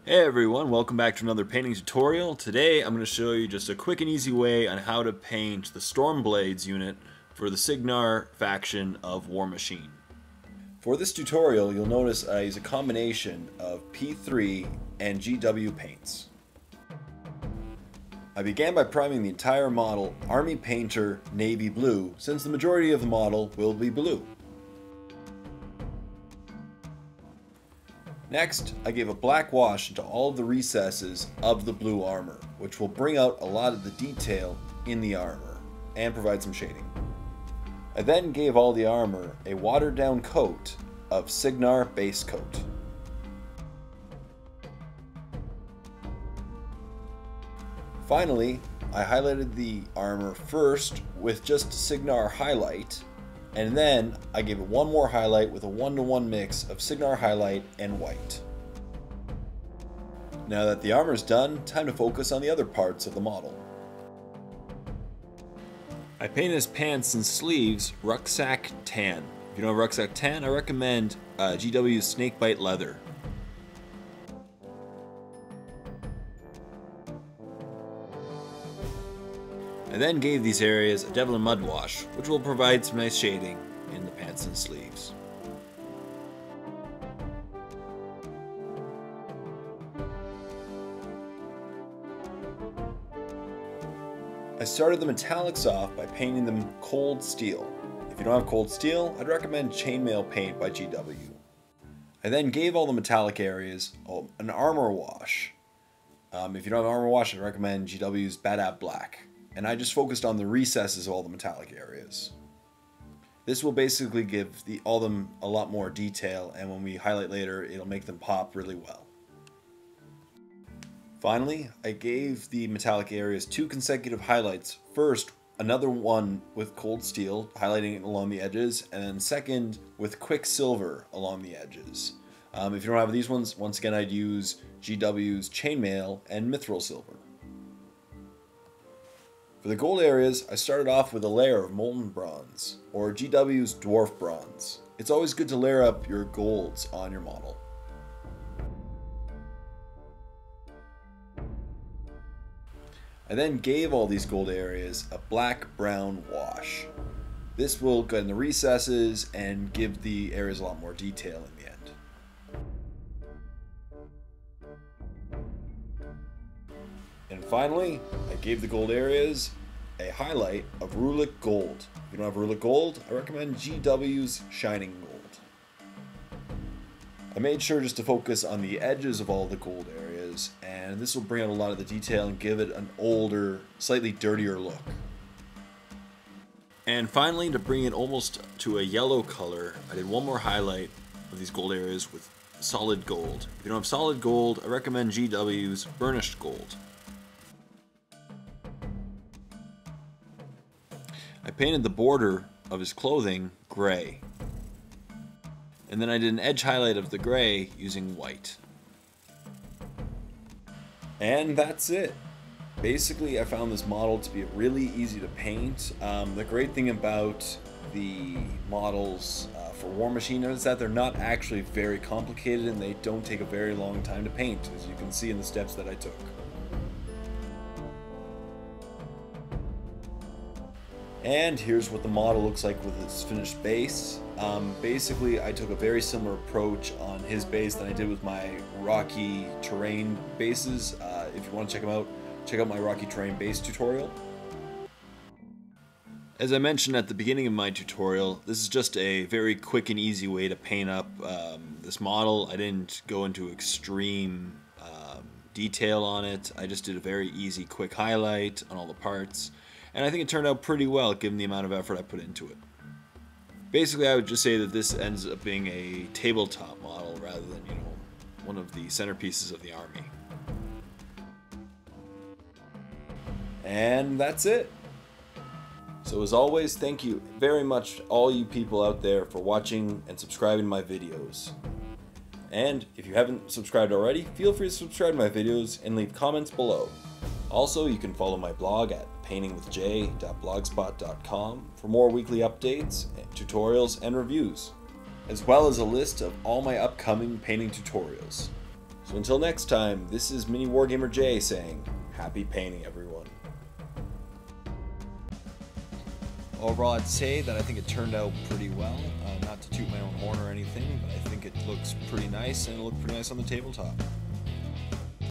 Hey everyone, welcome back to another painting tutorial. Today I'm going to show you just a quick and easy way on how to paint the Stormblades unit for the Cygnar faction of Warmachine. For this tutorial you'll notice I use a combination of P3 and GW paints. I began by priming the entire model Army Painter Navy Blue, since the majority of the model will be blue. Next, I gave a black wash into all of the recesses of the blue armor, which will bring out a lot of the detail in the armor and provide some shading. I then gave all the armor a watered down coat of Cygnar base coat. Finally, I highlighted the armor first with just Cygnar highlight, and then I gave it one more highlight with a 1-to-1 mix of Cygnar highlight and white. Now that the armor is done, time to focus on the other parts of the model. I painted his pants and sleeves rucksack tan. If you don't have rucksack tan, I recommend GW's snakebite leather. I then gave these areas a Devil Mud wash, which will provide some nice shading in the pants and sleeves. I started the metallics off by painting them cold steel. If you don't have cold steel, I'd recommend chainmail paint by GW. I then gave all the metallic areas an armor wash. If you don't have armor wash, I'd recommend GW's Bad Black. And I just focused on the recesses of all the metallic areas. This will basically give all of them a lot more detail, and when we highlight later, it'll make them pop really well. Finally, I gave the metallic areas 2 consecutive highlights. First, another one with cold steel, highlighting it along the edges, and then second with quicksilver along the edges. If you don't have these ones, once again I'd use GW's chainmail and mithril silver. For the gold areas, I started off with a layer of molten bronze, or GW's dwarf bronze. It's always good to layer up your golds on your model. I then gave all these gold areas a black-brown wash. This will go in the recesses and give the areas a lot more detail in the end. And finally, I gave the gold areas a highlight of Rulic Gold. If you don't have Rulic Gold, I recommend GW's Shining Gold. I made sure just to focus on the edges of all the gold areas, and this will bring out a lot of the detail and give it an older, slightly dirtier look. And finally, to bring it almost to a yellow color, I did one more highlight of these gold areas with solid gold. If you don't have solid gold, I recommend GW's Burnished Gold. I painted the border of his clothing gray, and then I did an edge highlight of the gray using white. And that's it. Basically, I found this model to be really easy to paint. The great thing about the models for Warmachine is that they're not actually very complicated, and they don't take a very long time to paint, as you can see in the steps that I took. And here's what the model looks like with its finished base. Basically, I took a very similar approach on his base than I did with my rocky terrain bases. If you want to check them out, check out my rocky terrain base tutorial. As I mentioned at the beginning of my tutorial, this is just a very quick and easy way to paint up this model. I didn't go into extreme detail on it. I just did a very easy, quick highlight on all the parts. And I think it turned out pretty well given the amount of effort I put into it. Basically, I would just say that this ends up being a tabletop model rather than, one of the centerpieces of the army. And that's it. So as always, thank you very much to all you people out there for watching and subscribing to my videos. And if you haven't subscribed already, feel free to subscribe to my videos and leave comments below. Also, you can follow my blog at paintingwithj.blogspot.com for more weekly updates, tutorials, and reviews, as well as a list of all my upcoming painting tutorials. So until next time, this is Mini Wargamer J saying, happy painting everyone. Overall, I'd say that I think it turned out pretty well. Not to toot my own horn or anything, but I think it looks pretty nice and it looked pretty nice on the tabletop.